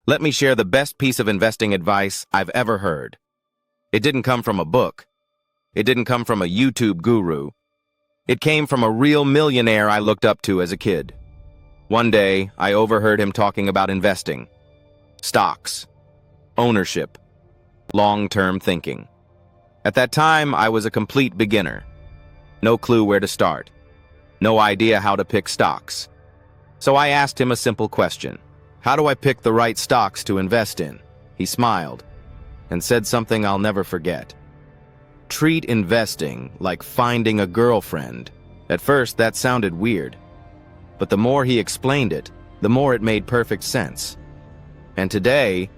Let me share the best piece of investing advice I've ever heard. It didn't come from a book. It didn't come from a YouTube guru. It came from a real millionaire I looked up to as a kid. One day, I overheard him talking about investing, stocks, ownership, long-term thinking. At that time, I was a complete beginner. No clue where to start. No idea how to pick stocks. So I asked him a simple question. How do I pick the right stocks to invest in? He smiled and said something I'll never forget. Treat investing like finding a girlfriend. At first, that sounded weird. But the more he explained it, the more it made perfect sense. And today,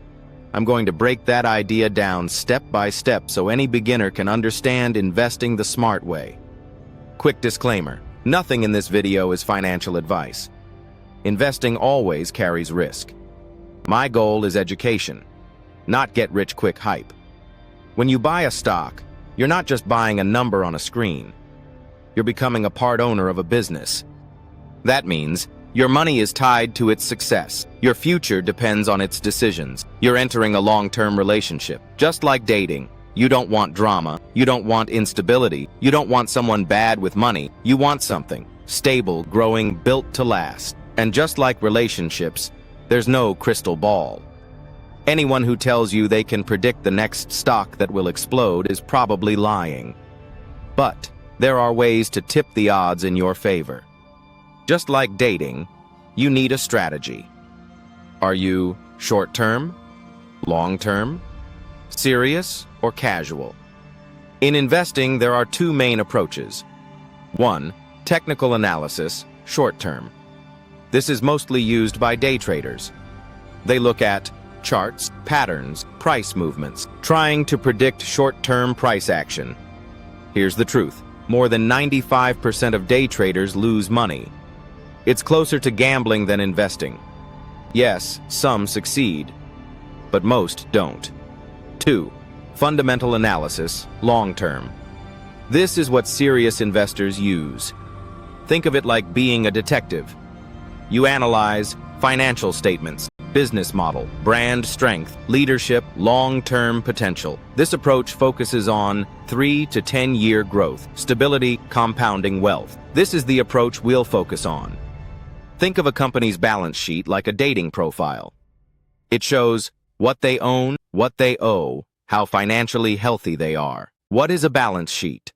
I'm going to break that idea down step by step so any beginner can understand investing the smart way. Quick disclaimer, nothing in this video is financial advice. Investing always carries risk. My goal is education, not get-rich-quick hype. When you buy a stock, you're not just buying a number on a screen. You're becoming a part owner of a business. That means your money is tied to its success. Your future depends on its decisions. You're entering a long-term relationship. Just like dating, you don't want drama. You don't want instability. You don't want someone bad with money. You want something stable, growing, built to last. And just like relationships, there's no crystal ball. Anyone who tells you they can predict the next stock that will explode is probably lying. But there are ways to tip the odds in your favor. Just like dating, you need a strategy. Are you short-term, long-term, serious, or casual? In investing, there are two main approaches. 1. Technical analysis, short-term. This is mostly used by day traders. They look at charts, patterns, price movements, trying to predict short-term price action. Here's the truth. More than 95% of day traders lose money. It's closer to gambling than investing. Yes, some succeed, but most don't. 2. Fundamental analysis, long-term. This is what serious investors use. Think of it like being a detective. You analyze financial statements, business model, brand strength, leadership, long-term potential. This approach focuses on 3 to 10-year growth, stability, compounding wealth. This is the approach we'll focus on. Think of a company's balance sheet like a dating profile. It shows what they own, what they owe, how financially healthy they are. What is a balance sheet?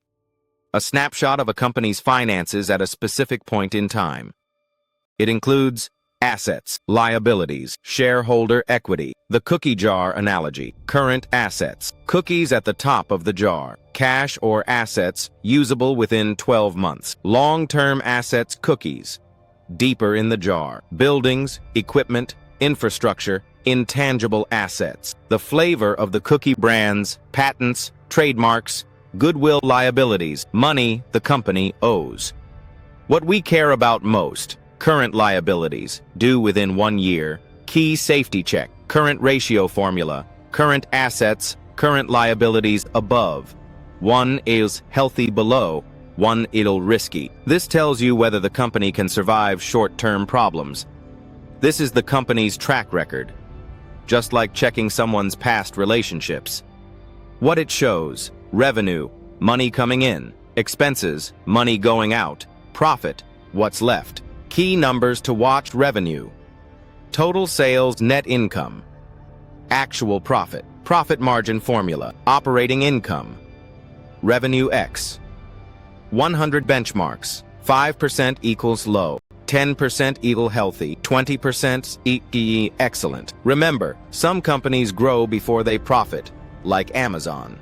A snapshot of a company's finances at a specific point in time. It includes assets, liabilities, shareholder equity, the cookie jar analogy, current assets, cookies at the top of the jar, cash or assets usable within 12 months, long-term assets cookies, deeper in the jar, buildings, equipment, infrastructure, intangible assets, the flavor of the cookie brands, patents, trademarks, goodwill liabilities, money the company owes. What we care about most, current liabilities, due within 1 year, key safety check, current ratio formula, current assets, current liabilities above. 1 is healthy below, 1 is risky. This tells you whether the company can survive short-term problems. This is the company's track record, just like checking someone's past relationships. What it shows: revenue, money coming in, expenses, money going out, profit, what's left. Key numbers to watch: revenue, total sales, net income, actual profit, profit margin formula, operating income, revenue X. 100 benchmarks, 5% equals low, 10% equal healthy, 20% equal excellent. Remember, some companies grow before they profit, like Amazon.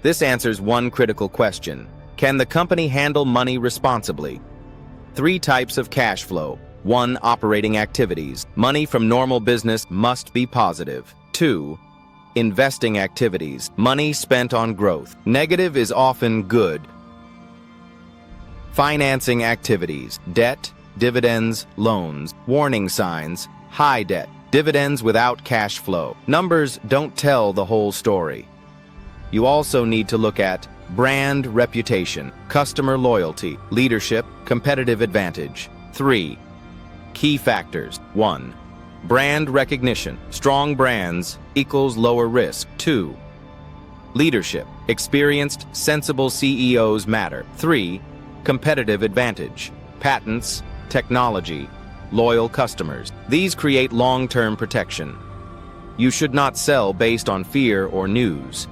This answers one critical question: can the company handle money responsibly? 3 types of cash flow. 1. Operating activities. Money from normal business must be positive. 2. Investing activities. Money spent on growth. Negative is often good. Financing activities. Debt, dividends, loans. Warning signs: high debt, dividends without cash flow. Numbers don't tell the whole story. You also need to look at brand reputation, customer loyalty, leadership, competitive advantage. 3. Key factors. 1. Brand recognition. Strong brands equals lower risk. 2. Leadership. Experienced, sensible CEOs matter. 3. Competitive advantage. Patents, technology, loyal customers. These create long-term protection. You should not sell based on fear or news.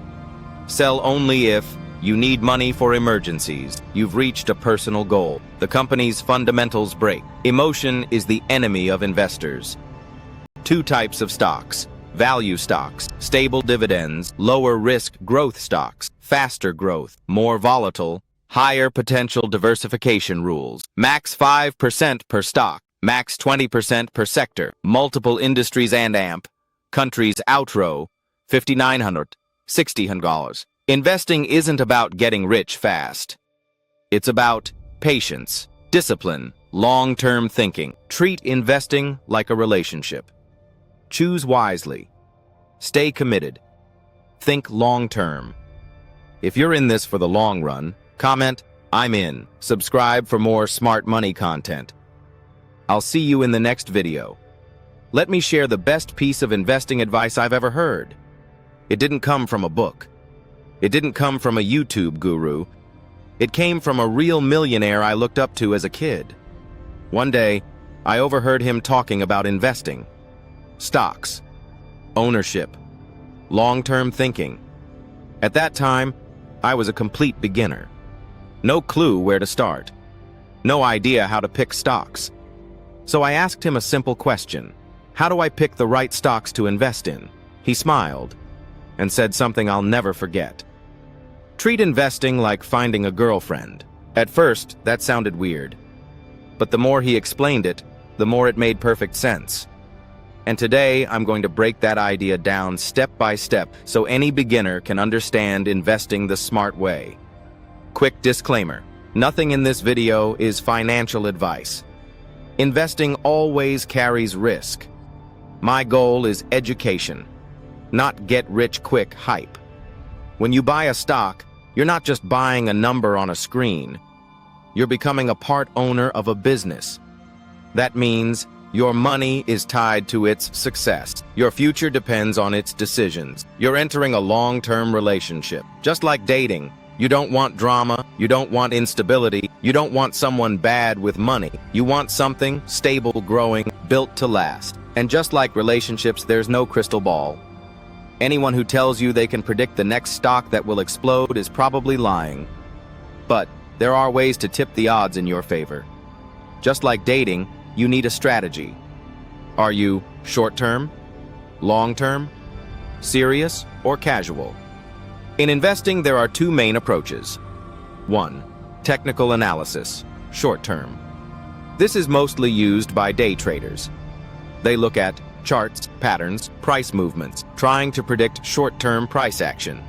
Sell only if you need money for emergencies. You've reached a personal goal. The company's fundamentals break. Emotion is the enemy of investors. 2 types of stocks. Value stocks, stable dividends, lower risk growth stocks, faster growth, more volatile, higher potential diversification rules. Max 5% per stock, max 20% per sector, multiple industries and AMP, countries outro, $5,900, $6,000. Investing isn't about getting rich fast. It's about patience, discipline, long-term thinking. Treat investing like a relationship. Choose wisely. Stay committed. Think long-term. If you're in this for the long run, comment, "I'm in." Subscribe for more smart money content. I'll see you in the next video. Let me share the best piece of investing advice I've ever heard. It didn't come from a book. It didn't come from a YouTube guru. It came from a real millionaire I looked up to as a kid. One day, I overheard him talking about investing. Stocks, ownership, long-term thinking. At that time, I was a complete beginner. No clue where to start. No idea how to pick stocks. So I asked him a simple question. How do I pick the right stocks to invest in? He smiled and said something I'll never forget. Treat investing like finding a girlfriend. At first, that sounded weird. But the more he explained it, the more it made perfect sense. And today, I'm going to break that idea down step by step so any beginner can understand investing the smart way. Quick disclaimer: nothing in this video is financial advice. Investing always carries risk. My goal is education, not get-rich-quick hype. When you buy a stock, you're not just buying a number on a screen. You're becoming a part owner of a business. That means your money is tied to its success. Your future depends on its decisions. You're entering a long-term relationship. Just like dating, you don't want drama, you don't want instability, you don't want someone bad with money. You want something stable, growing, built to last. And just like relationships, there's no crystal ball. Anyone who tells you they can predict the next stock that will explode is probably lying. But there are ways to tip the odds in your favor. Just like dating, you need a strategy. Are you short-term, long-term, serious, or casual? In investing, there are 2 main approaches. 1. Technical analysis, short-term. This is mostly used by day traders. They look at charts, patterns, price movements, trying to predict short-term price action.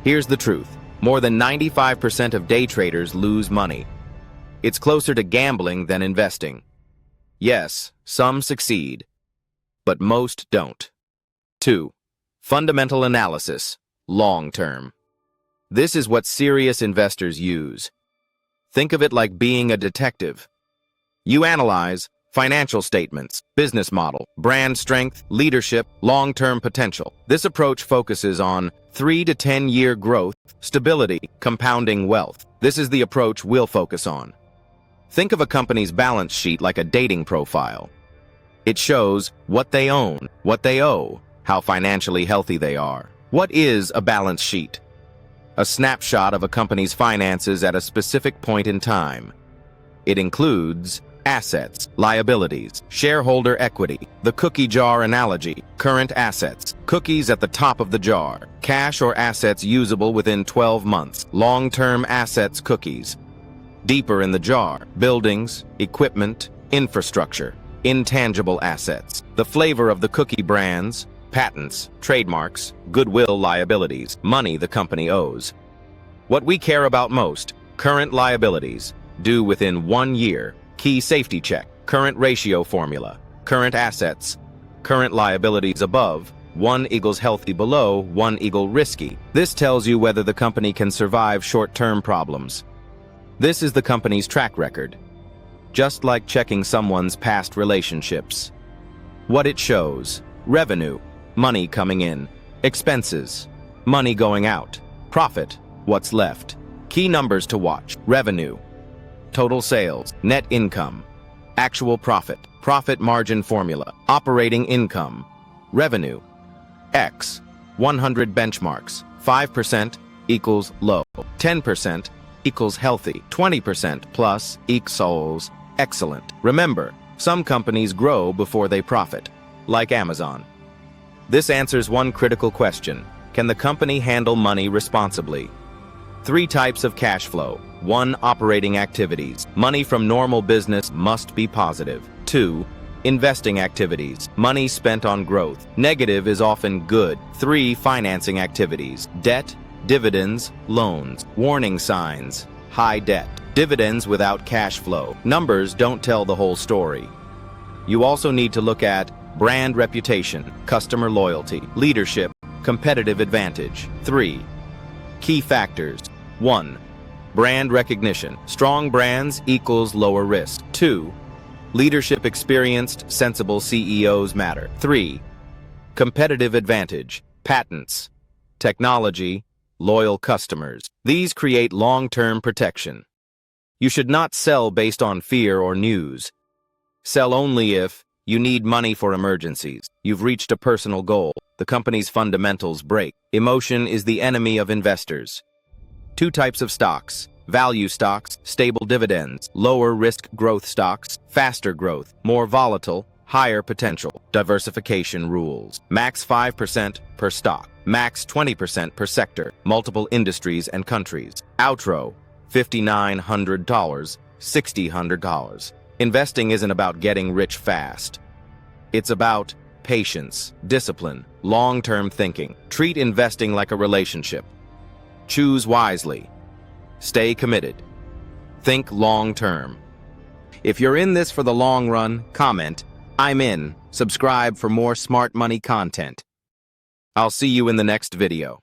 Here's the truth. More than 95% of day traders lose money. It's closer to gambling than investing. Yes, some succeed, but most don't. 2. Fundamental analysis, long-term. This is what serious investors use. Think of it like being a detective. You analyze financial statements, business model, brand strength, leadership, long-term potential. This approach focuses on 3 to 10-year growth, stability, compounding wealth. This is the approach we'll focus on. Think of a company's balance sheet like a dating profile. It shows what they own, what they owe, how financially healthy they are. What is a balance sheet? A snapshot of a company's finances at a specific point in time. It includes assets, liabilities, shareholder equity, the cookie jar analogy, current assets, cookies at the top of the jar, cash or assets usable within 12 months, long-term assets cookies. Deeper in the jar, buildings, equipment, infrastructure, intangible assets, the flavor of the cookie brands, patents, trademarks, goodwill liabilities, money the company owes. What we care about most, current liabilities, due within 1 year, key safety check, current ratio formula, current assets, current liabilities above, 1 equals healthy below, 1 equals risky. This tells you whether the company can survive short-term problems. This is the company's track record. Just like checking someone's past relationships. What it shows: revenue, money coming in; expenses, money going out; profit, what's left. Key numbers to watch: revenue, total sales, net income, actual profit, profit margin formula, operating income, revenue, X, 100 benchmarks, 5% equals low, 10% equals healthy, 20% plus equals excellent. Remember, some companies grow before they profit, like Amazon. This answers one critical question: can the company handle money responsibly? 3 types of cash flow. 1. Operating activities. Money from normal business must be positive. 2. Investing activities. Money spent on growth. Negative is often good. 3. Financing activities. Debt, dividends, loans. Warning signs: high debt. Dividends without cash flow. Numbers don't tell the whole story. You also need to look at brand reputation, customer loyalty, leadership, competitive advantage. 3. Key factors. 1. Brand recognition. Strong brands equals lower risk. 2. Leadership. Experienced, sensible CEOs matter. 3. Competitive advantage. Patents, technology, loyal customers. These create long-term protection. You should not sell based on fear or news. Sell only if you need money for emergencies, you've reached a personal goal, the company's fundamentals break. Emotion is the enemy of investors. 2 types of stocks: value stocks, stable dividends; lower risk growth stocks, faster growth, more volatile, higher potential. Diversification rules: max 5% per stock, max 20% per sector, multiple industries and countries. Outro: $5,900, $6,000. Investing isn't about getting rich fast. It's about patience, discipline, long-term thinking. Treat investing like a relationship. Choose wisely. Stay committed. Think long-term. If you're in this for the long run, comment, "I'm in." Subscribe for more smart money content. I'll see you in the next video.